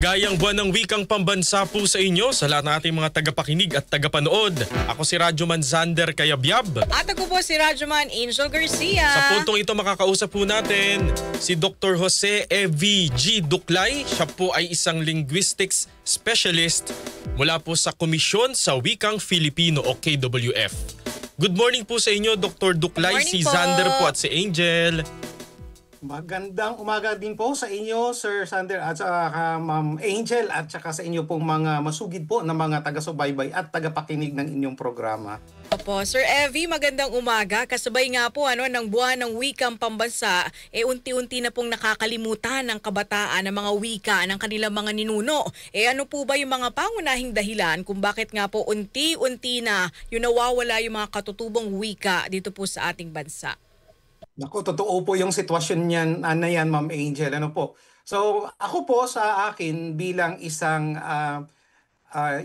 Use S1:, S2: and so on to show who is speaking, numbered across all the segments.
S1: Maligayang buwan ng wikang pambansa po sa inyo sa lahat ng ating mga tagapakinig at tagapanood. Ako si Radyoman Zander Kayabyab.
S2: At ako po si Radyoman Angel Garcia.
S1: Sa puntong ito makakausap po natin si Dr. Jose E.V.G. Duklay. Siya po ay isang linguistics specialist mula po sa Komisyon sa Wikang Filipino o KWF. Good morning po sa inyo, Dr. Duklay. Si Zander po at si Angel.
S3: Magandang umaga din po sa inyo, Sir Sander, at saka Ma'am Angel, at saka sa inyo pong mga masugid po na mga taga-subaybay at tagapakinig ng inyong programa.
S2: Opo, Sir Evie, magandang umaga. Kasabay nga po ng buwan ng wikang pambansa, unti-unti na pong nakakalimutan ng kabataan ng mga wika ng kanilang mga ninuno. Ano po ba yung mga pangunahing dahilan kung bakit nga po unti-unti na yung nawawala yung mga katutubong wika dito po sa ating bansa?
S3: Naku, totoo po yung sitwasyon niyan, na yan, Ma'am Angel. Ano po? So, ako po sa akin bilang isang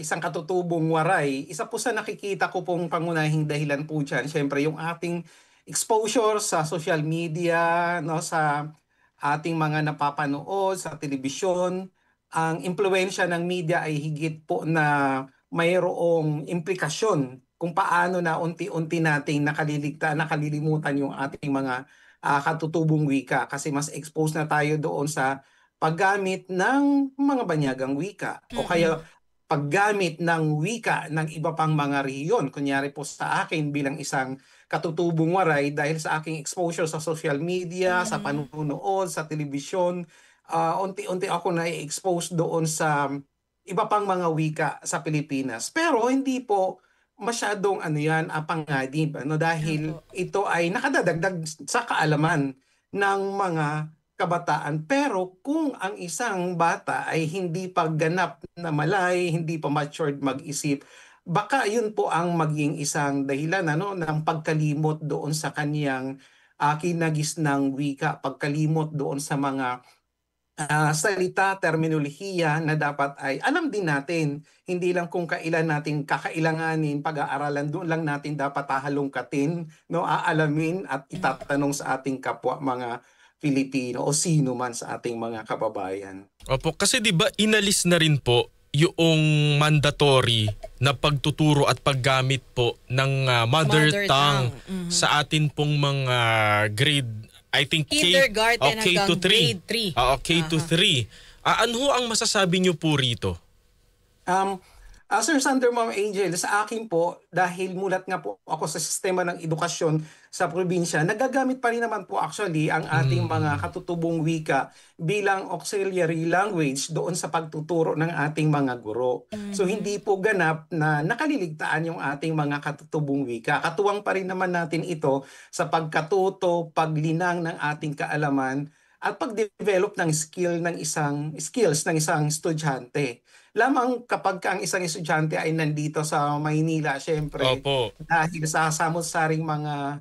S3: katutubong waray, isa po sa nakikita ko pong pangunahing dahilan po dyan, syempre yung ating exposure sa social media, no, sa ating mga napapanood sa telebisyon. Ang impluwensya ng media ay higit po na mayroong implikasyon kung paano na unti-unti nating nakalilimutan yung ating mga katutubong wika, kasi mas exposed na tayo doon sa paggamit ng mga banyagang wika o kaya paggamit ng wika ng iba pang mga rehiyon. Kunyari po sa akin bilang isang katutubong waray, dahil sa aking exposure sa social media, sa panunood, sa telebisyon, unti-unti ako na-expose doon sa iba pang mga wika sa Pilipinas. Pero hindi po masyadong panganib, dahil ito ay nakadadagdag sa kaalaman ng mga kabataan. Pero kung ang isang bata ay hindi pa ganap na malay, hindi pa matured mag-isip, baka yun po ang maging isang dahilan ng pagkalimot doon sa kaniyang kinagis ng wika, pagkalimot doon sa mga salita, terminolohiya na dapat ay alam din natin. Hindi lang kung kailan natin kakailanganin pag-aaralan, doon lang natin dapat hahalongkatin, aalamin at itatanong sa ating kapwa mga Pilipino o sino man sa ating mga kababayan.
S1: Opo, kasi 'di ba inalis na rin po yung mandatory na pagtuturo at paggamit po ng mother tongue sa atin pong mga grade, I think
S2: kindergarten hanggang grade 3.
S1: K to 3. Ano ang masasabi niyo po rito?
S3: Sir Sander, Ma'am Angel, sa akin po, dahil mulat nga po ako sa sistema ng edukasyon sa probinsya, nagagamit pa rin naman po actually ang ating mga katutubong wika bilang auxiliary language doon sa pagtuturo ng ating mga guro. So hindi po ganap na nakaliligtaan yung ating mga katutubong wika. Katuwang pa rin naman natin ito sa pagkatuto, paglinang ng ating kaalaman at pag-develop ng skills ng isang estudyante. Lamang kapag ang isang estudyante ay nandito sa Maynila, syempre, dahil sa samot-saring mga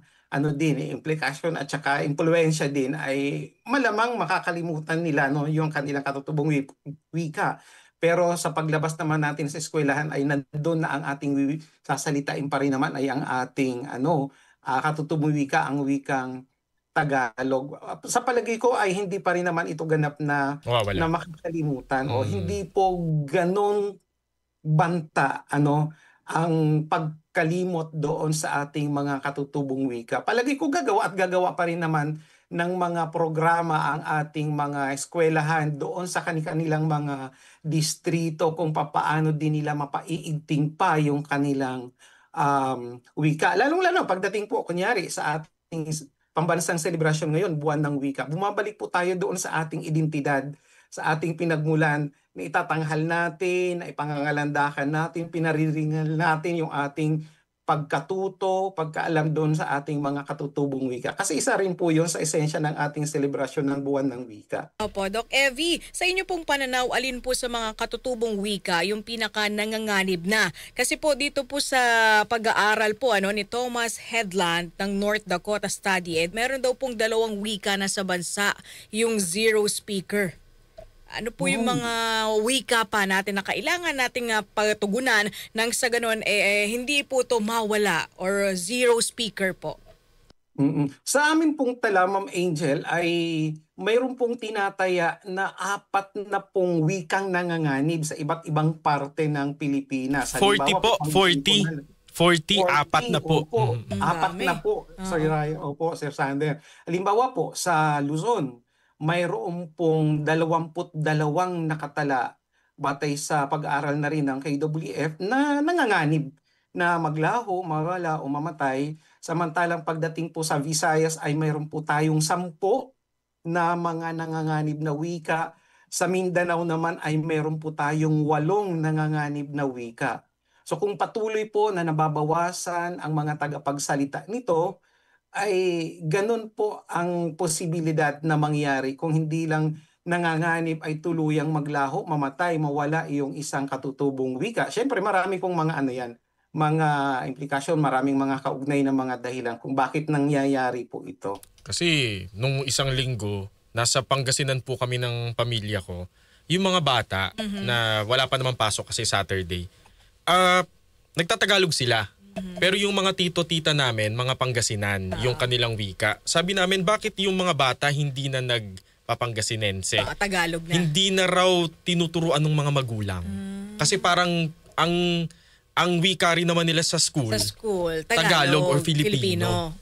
S3: implikasyon at saka impluwensya din, ay malamang makakalimutan nila yung kanilang katutubong wika. Pero sa paglabas naman natin sa eskwelahan ay nandoon na ang ating sasalitain pa rin naman ay ang ating katutubong wika, ang wikang Tagalog. Sa palagay ko ay hindi pa rin naman ito ganap na makakalimutan o hindi po ganun banta ang pagkalimot doon sa ating mga katutubong wika. Palagay ko gagawa pa rin naman ng mga programa ang ating mga eskwelahan doon sa kanilang mga distrito kung papaano din nila mapaiigting pa yung kanilang wika. Lalong-lalo pagdating po kunyari sa ating pambansang selebrasyon ngayon, buwan ng wika. Bumabalik po tayo doon sa ating identidad, sa ating pinagmulan, na itatanghal natin, na ipangangalandakan natin, pinariringal natin yung ating pagkatuto, pagkaalam doon sa ating mga katutubong wika. Kasi isa rin po yun sa esensya ng ating selebrasyon ng buwan ng wika.
S2: Opo, Doc Evie, sa inyo pong pananaw, alin po sa mga katutubong wika yung pinaka nanganganib na? Kasi po dito po sa pag-aaral po ni Thomas Headland ng North Dakota Study Ed, meron daw pong 2 wika na sa bansa, yung zero speaker. Ano po yung mga wika pa natin na kailangan nating patugunan nang sa ganun hindi po to mawala or zero speaker po?
S3: Sa amin pong tala, Ma'am Angel, ay mayroon pong tinataya na 40 wikang nanganganib sa iba't ibang parte ng Pilipinas.
S1: 40 po,
S3: pangisipan na-
S1: 40, apat na po.
S3: Opo,
S1: Mhm.
S3: apat
S2: Dami.
S3: na po. Sir Ryan, opo, Sir Sander. Halimbawa po, sa Luzon, mayroon pong 22 nakatala batay sa pag-aaral na rin ng KWF na nanganganib na maglaho, mawala o mamatay. Samantalang pagdating po sa Visayas ay mayroon po tayong 10 na mga nanganganib na wika. Sa Mindanao naman ay mayroon po tayong 8 nanganganib na wika. So kung patuloy po na nababawasan ang mga tagapagsalita nito, ay ganun po ang posibilidad na mangyari kung hindi lang nanganganib ay tuluyang maglaho, mamatay, mawala yung isang katutubong wika. Siyempre marami pong mga mga implikasyon, maraming mga kaugnay na mga dahilan kung bakit nangyayari po ito.
S1: Kasi nung isang linggo, nasa Pangasinan po kami ng pamilya ko. Yung mga bata na wala pa naman pasok kasi Saturday, nagtatagalog sila. Pero yung mga tito-tita namin, mga Pangasinan, yung kanilang wika, sabi namin bakit yung mga bata hindi na nagpapangasinense?
S2: Tagalog na.
S1: Hindi na raw tinuturuan ng mga magulang. Kasi parang ang wika rin naman nila sa school,
S2: Sa school,
S1: Tagalog or Filipino.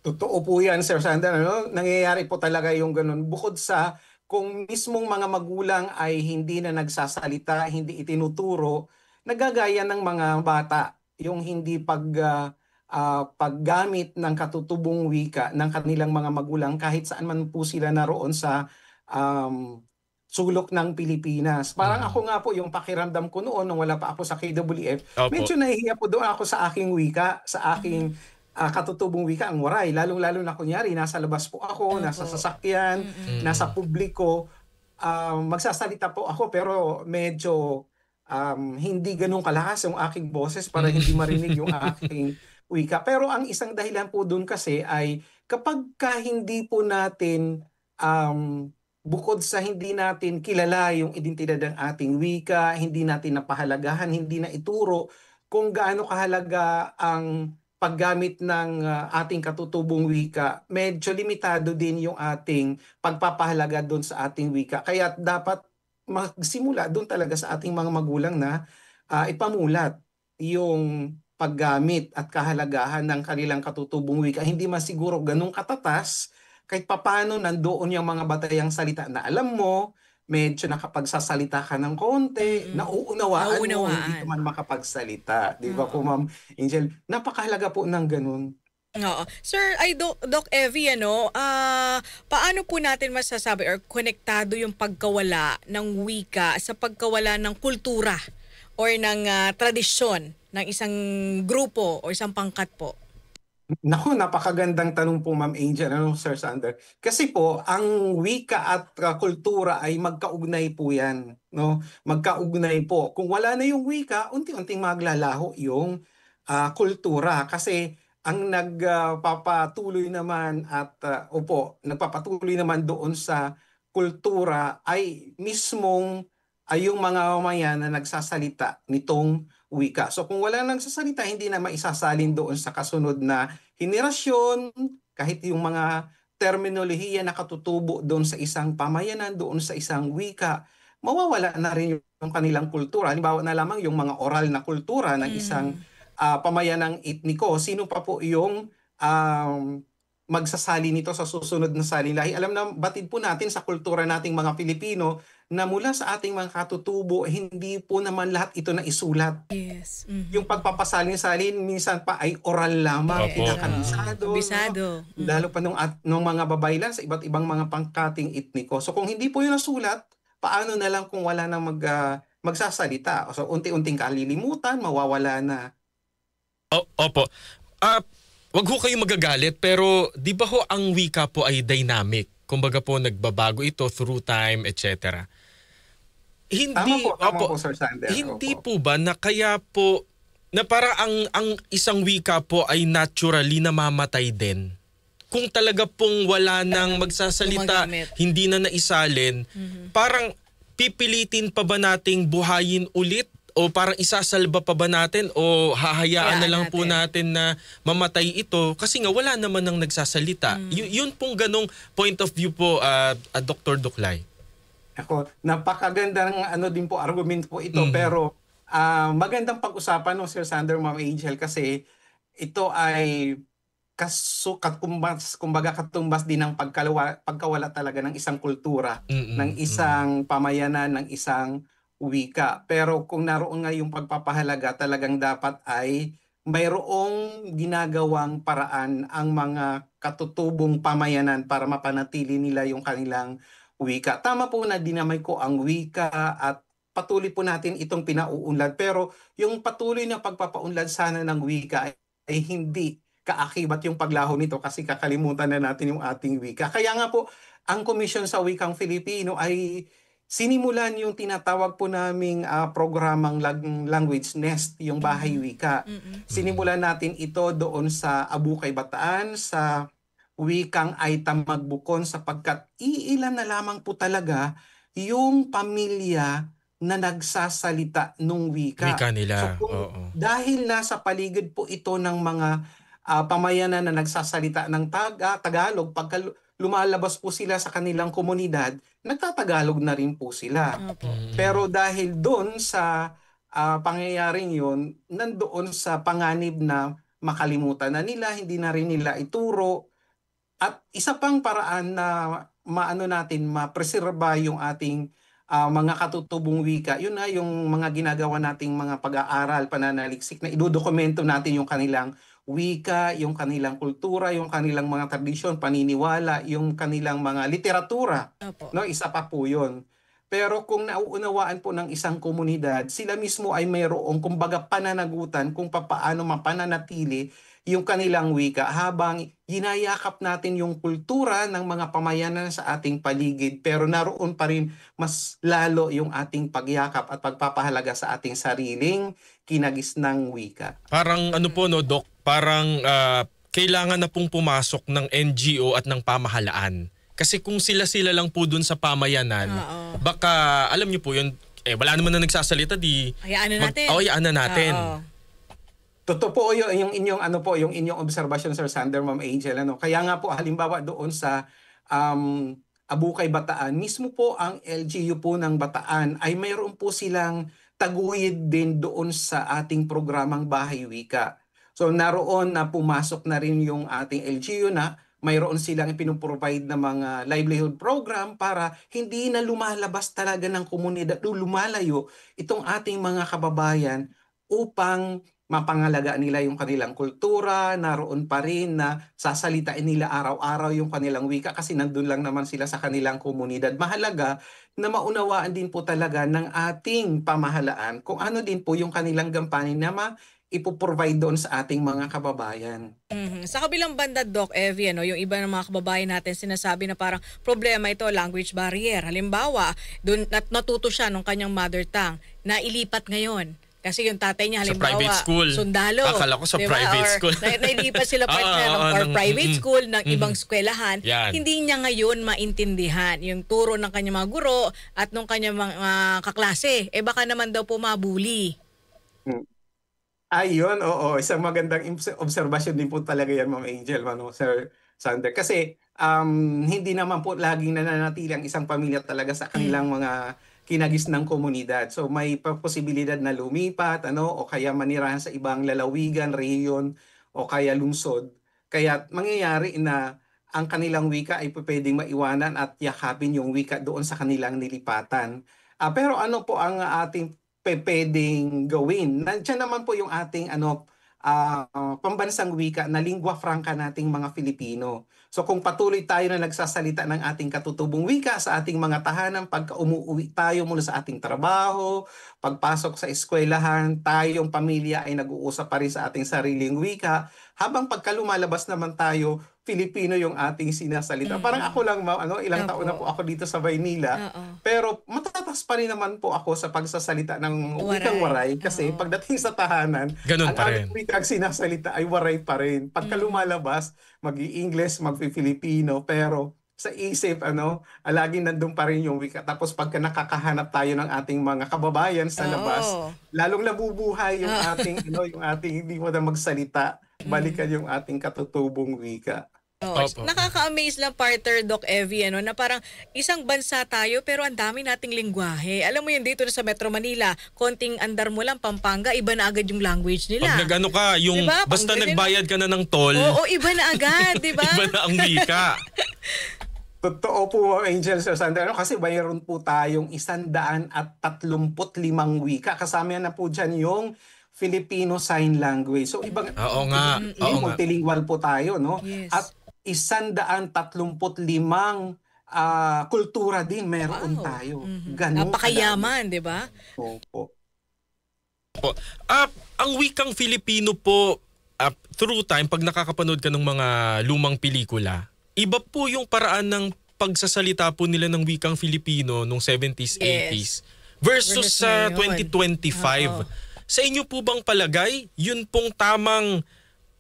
S3: Totoo po yan, Sir Sander. Nangyayari po talaga yung ganun. Bukod sa kung mismong mga magulang ay hindi na nagsasalita, hindi itinuturo, nagagaya ng mga bata yung hindi paggamit ng katutubong wika ng kanilang mga magulang kahit saan man po sila naroon sa sulok ng Pilipinas. Parang ako nga po, yung pakiramdam ko noon nung wala pa ako sa KWF,
S1: Opo.
S3: medyo nahihiya po doon ako sa aking wika, sa aking katutubong wika, ang waray. Lalong-lalo na kunyari, nasa labas po ako, nasa sasakyan, nasa publiko. Magsasalita po ako pero medyo hindi ganun kalakas yung aking boses para hindi marinig yung aking wika. Pero ang isang dahilan po doon kasi ay kapag hindi po natin bukod sa hindi natin kilala yung identidad ng ating wika, hindi natin napahalagahan, hindi na ituro kung gaano kahalaga ang paggamit ng ating katutubong wika, medyo limitado din yung ating pagpapahalaga doon sa ating wika. Kaya dapat magsimula doon talaga sa ating mga magulang na ipamulat yung paggamit at kahalagahan ng kanilang katutubong wika. Hindi man siguro ganun katatas, kahit papano nandoon yung mga batayang salita na alam mo, medyo nakapagsasalita ka ng konti, nauunawaan mo, hindi ka man makapagsalita. Di ba po, Ma'am Angel? Napakahalaga po ng ganun.
S2: Oo. Sir, Doc Evie, paano po natin masasabi or konektado yung pagkawala ng wika sa pagkawala ng kultura or ng tradisyon ng isang grupo o isang pangkat po?
S3: Naku, napakagandang tanong po, Ma'am Angel, Sir Sander. Kasi po, ang wika at kultura ay magkaugnay po yan. No? Magkaugnay po. Kung wala na yung wika, unti-unting maglalaho yung kultura. Kasi ang nagpapatuloy naman at nagpapatuloy naman doon sa kultura ay mismong yung mga mamayan na nagsasalita nitong wika. So kung wala nang sasalita, hindi na maisasalin doon sa kasunod na henerasyon, kahit yung mga terminolohiya na katutubo doon sa isang pamayanan, doon sa isang wika, mawawala na rin yung kanilang kultura. Halimbawa na lamang yung mga oral na kultura ng isang pamayanang etniko. Sino pa po yung magsasali nito sa susunod na salilahi? Alam na batid po natin sa kultura nating mga Pilipino na mula sa ating mga katutubo, hindi po naman lahat ito na isulat.
S2: Yes.
S3: Yung pagpapasalin-salin, minsan pa ay oral lamang, kinakabisado.
S2: Kabisado.
S3: No? Lalo pa nung mga babaylan sa iba't ibang mga pangkating etniko. So kung hindi po yun nasulat, paano na lang kung wala nang magsasalita? So unti-unting kalilimutan, mawawala na.
S1: Opo. Wag ho kayo magagalit pero di ba ho ang wika po ay dynamic? Kumbaga po nagbabago ito through time, etc. Hindi
S3: tama po, Sir Sander.
S1: Hindi po ba na kaya po na para ang isang wika po ay naturally namamatay din? Kung talaga pong wala nang magsasalita, hindi na naisalin, parang pipilitin pa ba nating buhayin ulit o parang isasalba pa ba natin o hahayaan na lang po natin na mamatay ito kasi nga wala naman nang nagsasalita. Yun pong ganong point of view po, Dr. Duklay.
S3: Ako, napakagandang din po argument po ito, pero magandang pag-usapan no Sir Sander, Ma'am Angel, kasi ito ay kumbaga katumbas din ng pagkawala talaga ng isang kultura, ng isang pamayanan, ng isang wika. Pero kung naroon nga yung pagpapahalaga, talagang dapat ay mayroong ginagawang paraan ang mga katutubong pamayanan para mapanatili nila yung kanilang wika. Tama po na dinamay ko ang wika at patuloy po natin itong pinauunlad. Pero yung patuloy na pagpapaunlad sana ng wika ay hindi kaakibat yung paglaho nito kasi kakalimutan na natin yung ating wika. Kaya nga po, ang Komisyon sa Wikang Filipino ay sinimulan yung tinatawag po naming programang Language Nest, yung Bahay Wika. Sinimulan natin ito doon sa Abukay, Bataan, sa Wikang Aita, Magbukon, sapagkat iilan na lamang po talaga yung pamilya na nagsasalita nung wika.
S1: Wika nila.
S3: So, dahil nasa paligid po ito ng mga pamayanan na nagsasalita ng Tagalog, pagka lumalabas po sila sa kanilang komunidad, nagtatagalog na rin po sila. Pero dahil doon sa pangyayaring yun, nandoon sa panganib na makalimutan na nila, hindi na rin nila ituro. At isa pang paraan na mapreserba yung ating mga katutubong wika, yun na yung mga ginagawa nating mga pag-aaral, pananaliksik na idodokumento natin yung kanilang wika, yung kanilang kultura, yung kanilang mga tradisyon, paniniwala, yung kanilang mga literatura. No, isa pa po yun. Pero kung nauunawaan po ng isang komunidad, sila mismo ay mayroong kumbaga pananagutan kung paano mapananatili yung kanilang wika habang ginayakap natin yung kultura ng mga pamayanan sa ating paligid, pero naroon pa rin mas lalo yung ating pagyakap at pagpapahalaga sa ating sariling kinagisnang wika.
S1: Parang po no, Doc, parang kailangan na pong pumasok ng NGO at ng pamahalaan. Kasi kung sila-sila lang po dun sa pamayanan, baka alam niyo po yun, wala naman na nagsasalita,
S2: hayaan na natin.
S1: Hayaan na natin.
S3: Totoo po yung inyong obserbasyon, Sir Sander, Ma'am Angel. Kaya nga po halimbawa doon sa Abukay, Bataan, mismo po ang LGU po ng Bataan ay mayroon po silang taguyod din doon sa ating programang Bahay Wika. So naroon na pumasok na rin yung ating LGU na mayroon silang ipinoprovide na mga livelihood program para hindi na lumalabas talaga ng komunidad, lumalayo itong ating mga kababayan upang mapangalagaan nila yung kanilang kultura, naroon pa rin na sasalitain nila araw-araw yung kanilang wika kasi nandun lang naman sila sa kanilang komunidad. Mahalaga na maunawaan din po talaga ng ating pamahalaan kung ano din po yung kanilang gampanin na ipoprovide doon sa ating mga kababayan.
S2: Sa kabilang banda, Doc Evie, yung iba ng mga kababayan natin sinasabi na parang problema ito, language barrier. Halimbawa, doon natuto siya nung kanyang mother tongue na ilipat ngayon. Kasi yung tatay niya, halimbawa,
S1: sa private school.
S2: Sundalo.
S1: Akala ko sa private school.
S2: Nailipat sila partner or private school ng ibang eskwelahan. Hindi niya ngayon maintindihan yung turo ng kanyang mga guro at ng kanyang mga kaklase. Baka naman daw po mabuli.
S3: Ayun, oo. Isang magandang obserbasyon din po talaga yan, Ma'am Angel, Sir Sander. Kasi hindi naman po laging nananatili ang isang pamilya talaga sa kanilang mga kinagisnang komunidad. So may posibilidad na lumipat, o kaya manirahan sa ibang lalawigan, rehiyon, o kaya lungsod. Kaya mangyayari na ang kanilang wika ay pwedeng maiwanan at yakapin yung wika doon sa kanilang nilipatan. Pero ano po ang ating pwedeng gawin? Nandiyan naman po yung ating pambansang wika na lingua franca nating mga Filipino. So kung patuloy tayo na nagsasalita ng ating katutubong wika sa ating mga tahanan, pagka umuwi tayo mula sa ating trabaho, pagpasok sa eskwelahan, tayong pamilya ay nag-uusap pa rin sa ating sariling wika, habang pagka lumalabas naman tayo, Filipino yung ating sinasalita. Parang ako lang, ilang taon na po ako dito sa Maynila. Pero matatas pa rin naman po ako sa pagsasalita ng wikang waray. Kasi pagdating sa tahanan,
S1: ganun
S3: ang
S1: pa rin.
S3: aming wikang sinasalita ay waray pa rin. Pagka lumalabas, mag-i-English, mag-Filipino. Pero sa isip, laging nandun pa rin yung wika. Tapos pagka nakakahanap tayo ng ating mga kababayan sa labas,
S2: Oo.
S3: lalong nabubuhay yung ating, yung ating hindi mo na magsalita, balikan yung ating katutubong wika.
S2: Oo.
S1: Opo.
S2: Nakaka-amaze lang, partner Doc Evie, na parang isang bansa tayo pero ang dami nating lengguwahe. Alam mo yun, dito na sa Metro Manila, konting andar mo lang, Pampanga, iba na agad yung language nila.
S1: Pag nag-ano ka, yung
S2: Diba?
S1: basta
S2: Pag-
S1: nagbayad ka na ng toll,
S2: Oo, iba na agad, di ba?
S1: iba na ang wika.
S3: Totoo po, Angel, Sir Sander, kasi mayroon po tayong 135 wika. Kasama na po dyan yung Filipino Sign Language. So, ibang
S1: Oo nga. Oo nga.
S3: multilingual po tayo, no?
S2: Yes.
S3: At 135 kultura din meron
S2: Wow.
S3: tayo.
S2: Mhm.
S3: Ganun
S2: Napakayaman, di ba?
S3: kadami. Opo.
S1: Ang wikang Filipino po, through time, pag nakakapanood ka ng mga lumang pelikula, iba po yung paraan ng pagsasalita po nila ng wikang Filipino nung 70s,
S2: Yes.
S1: 80s versus
S2: Versus
S1: sa
S2: ngayon.
S1: 2025.
S2: Oo.
S1: Sa inyo po bang palagay, yun pong tamang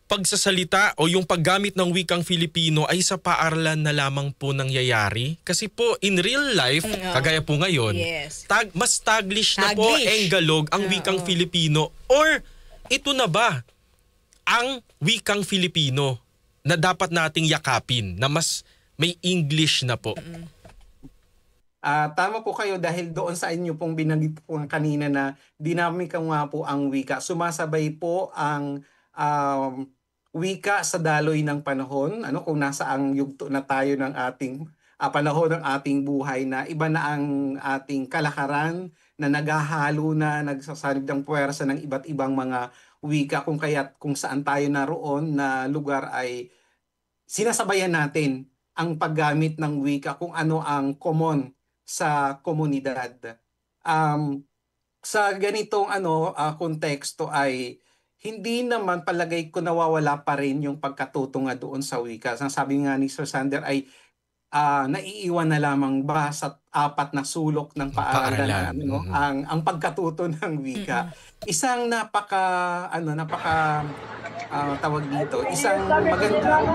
S1: pagsasalita o yung paggamit ng wikang Filipino ay sa paaralan na lamang po nangyayari? Kasi po, in real life, kagaya po ngayon,
S2: Yes.
S1: mas taglish na po,
S2: Taglish.
S1: enggalog ang wikang Filipino. Or ito na ba ang wikang Filipino na dapat nating yakapin na mas may English na po?
S3: Tama po kayo dahil doon sa inyo pong binanggit po kanina na dinamika nga po ang wika. Sumasabay po ang wika sa daloy ng panahon. Kung nasa ang yugto na tayo ng ating panahon ng ating buhay na iba na ang ating kalakaran na naghahalo na, nagsasanib ng puwersa ng iba't ibang mga wika kung kaya't kung saan tayo naroon na lugar ay sinasabayan natin ang paggamit ng wika kung ano ang common sa komunidad. Sa ganitong konteksto ay hindi naman palagay ko nawawala pa rin yung pagkatuto nga doon sa wika. Sabi nga ni Sir Sander ay naiiwan na lamang ba sa apat na sulok ng paaralan ang pagkatuto ng wika. Isang tawag dito, isang magandang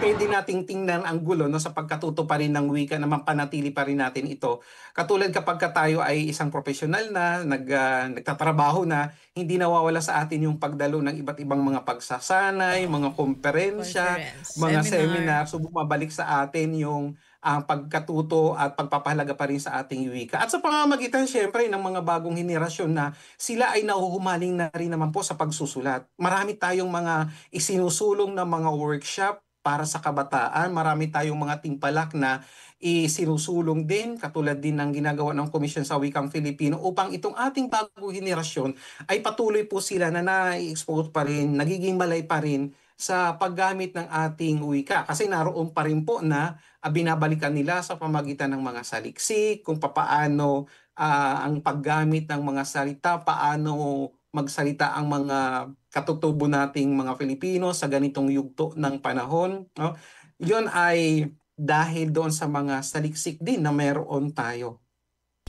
S3: pwede nating tingnan ang gulo sa pagkatuto pa rin ng wika na mapanatili pa rin natin ito. Katulad kapag tayo ay isang profesional na, nagtatrabaho na, hindi nawawala sa atin yung pagdalo ng iba't ibang mga pagsasanay, mga komperensya, mga seminar. So bumabalik sa atin yung ang pagkatuto at pagpapahalaga pa rin sa ating wika. At sa pamamagitan siyempre ng mga bagong henerasyon na sila ay nahuhumaling na rin naman po sa pagsusulat. Marami tayong mga isinusulong na mga workshop para sa kabataan. Marami tayong mga timpalak na isinusulong din, katulad din ng ginagawa ng Komisyon sa Wikang Filipino upang itong ating bagong henerasyon ay patuloy po sila na na-expose pa rin, nagiging malay pa rin sa paggamit ng ating wika. Kasi naroon pa rin po na binabalikan nila sa pamagitan ng mga saliksik, kung paano ang paggamit ng mga salita, paano magsalita ang mga katutubo nating mga Filipino sa ganitong yugto ng panahon. No? Yun ay dahil doon sa mga saliksik din na meron tayo.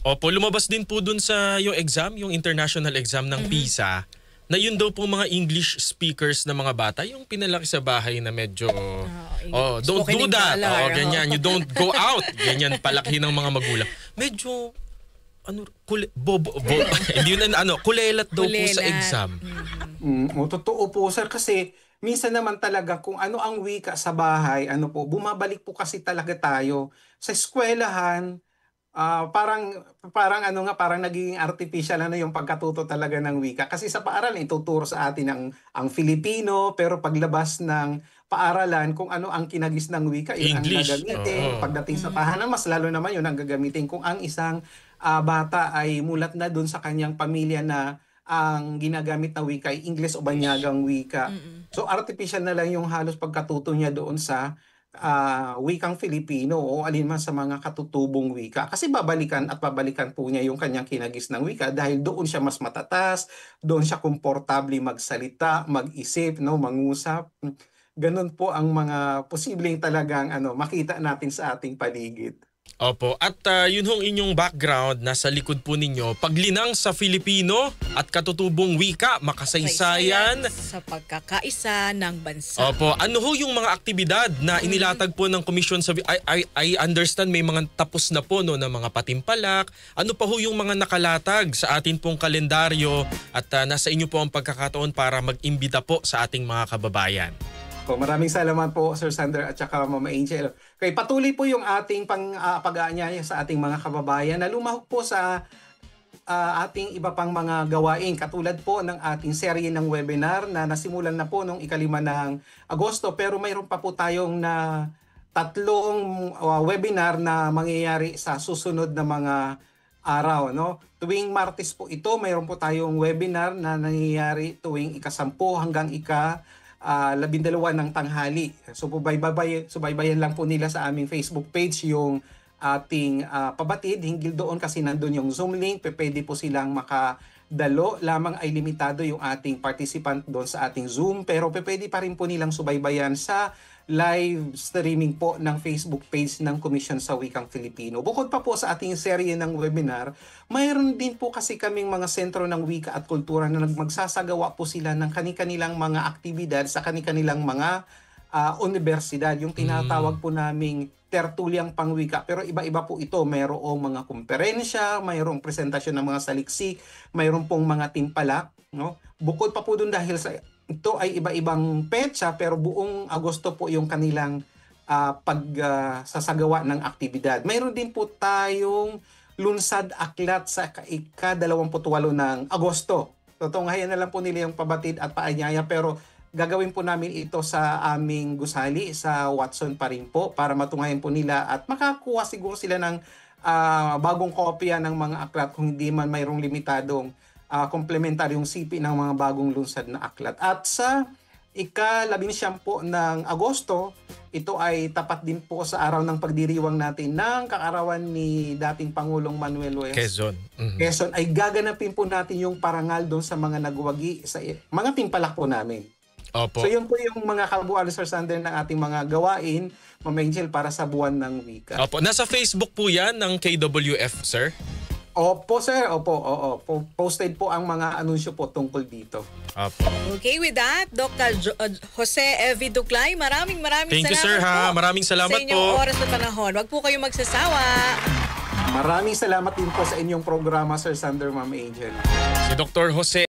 S1: Opo, lumabas din po dun sa yung exam, yung international exam ng PISA, na yun daw po mga English speakers na mga bata, yung pinalaki sa bahay na medyo, don't do that, ganyan, you don't go out, ganyan, palaki ng mga magulang. Medyo, hindi yun, kulelat daw po sa exam.
S3: Totoo po, sir, kasi minsan naman talaga kung ano ang wika sa bahay, bumabalik po kasi talaga tayo sa eskwelahan. Parang nagiging artificial yung pagkatuto talaga ng wika. Kasi sa paaralan, ituturo sa atin ang Filipino, pero paglabas ng paaralan, kung ano ang kinagis ng wika, yun
S1: English.
S3: ang gagamitin. Pagdating sa tahanan, mas lalo naman yun ang gagamitin. Kung ang isang bata ay mulat na dun sa kanyang pamilya na ang ginagamit na wika ay English o banyagang wika. So artificial na lang yung halos pagkatuto niya doon sa wikang Filipino o alinman sa mga katutubong wika. Kasi babalikan at babalikan po niya yung kanyang kinagis ng wika dahil doon siya mas matatas, doon siya komportable magsalita, mag-isip, mangusap. Ganun po ang mga posibleng talagang makita natin sa ating paligid.
S1: Opo. At yun hong inyong background, nasa likod po ninyo, paglinang sa Filipino at katutubong wika, makasaysayan.
S2: Sa pagkakaisa ng bansa.
S1: Opo. Ano ho yung mga aktibidad na inilatag po ng komisyon sa... I understand may mga tapos na po no, na mga patimpalak. Ano pa ho yung mga nakalatag sa atin pong kalendaryo at nasa inyo po ang pagkakataon para mag-imbita po sa ating mga kababayan?
S3: Maraming salamat po Sir Sander at saka Mama Angel. Okay, patuloy po yung ating pag-aanyaya sa ating mga kababayan na lumahok po sa ating iba pang mga gawain. Katulad po ng ating serye ng webinar na nasimulan na po noong 5 ng Agosto, pero mayroon pa po tayong na 3 webinar na mangyayari sa susunod na mga araw. No? Tuwing Martes po ito, mayroon po tayong webinar na nangyayari tuwing ika-10 hanggang ika-12 ng tanghali. So subaybayan lang po nila sa aming Facebook page yung ating pabatid. Hinggil doon kasi nandun yung Zoom link. Pwede po silang makadalo. Lamang ay limitado yung ating participant doon sa ating Zoom. Pero pwede pa rin po nilang subaybayan sa live streaming po ng Facebook page ng Komisyon sa Wikang Filipino. Bukod pa po sa ating serye ng webinar, mayroon din po kasi kaming mga sentro ng wika at kultura na magsasagawa po sila ng kani-kanilang mga aktibidad sa kani-kanilang mga universidad. Yung tinatawag po naming tertulyang pangwika. Pero iba-iba po ito. Mayroong mga komperensya, mayroong presentasyon ng mga saliksik, mayroong pong mga timpalak. No? Bukod pa po dun dahil sa ito ay iba-ibang petsa pero buong Agosto po yung kanilang pagsasagawa ng aktibidad. Mayroon din po tayong lunsad aklat sa ika-28 ng Agosto. Tutunghayan na lang po nila yung pabatid at paanyaya pero gagawin po namin ito sa aming gusali sa Watson pa rin po para matunghayan po nila at makakuha siguro sila ng bagong kopya ng mga aklat kung hindi man mayroong limitadong komplementaryong sipi ng mga bagong lunsad na aklat. At sa ika-19 po ng Agosto, ito ay tapat din po sa araw ng pagdiriwang natin ng kaarawan ni dating Pangulong Manuel Wes.
S1: Quezon.
S3: Quezon ay gaganapin po natin yung parangal doon sa mga nagwagi, sa mga timpalak po namin.
S1: Opo.
S3: So yun po yung mga kabuuan, Sir Sander, ng ating mga gawain, Ma'am Angel, para sa buwan ng wika.
S1: Opo. Nasa Facebook po yan ng KWF, sir?
S3: Opo, sir. Opo, oo. Posted po ang mga anunsyo po tungkol dito.
S1: Opo.
S2: Okay, with that, Dr. Jose Evie Duclay, maraming
S1: Thank you,
S2: salamat
S1: sir, ha?
S2: po
S1: Maraming salamat
S2: sa inyong
S1: po.
S2: oras na panahon. Huwag po kayong magsasawa.
S3: Maraming salamat din po sa inyong programa, Sir Sander, Ma'am Angel.
S1: Si Dr. Jose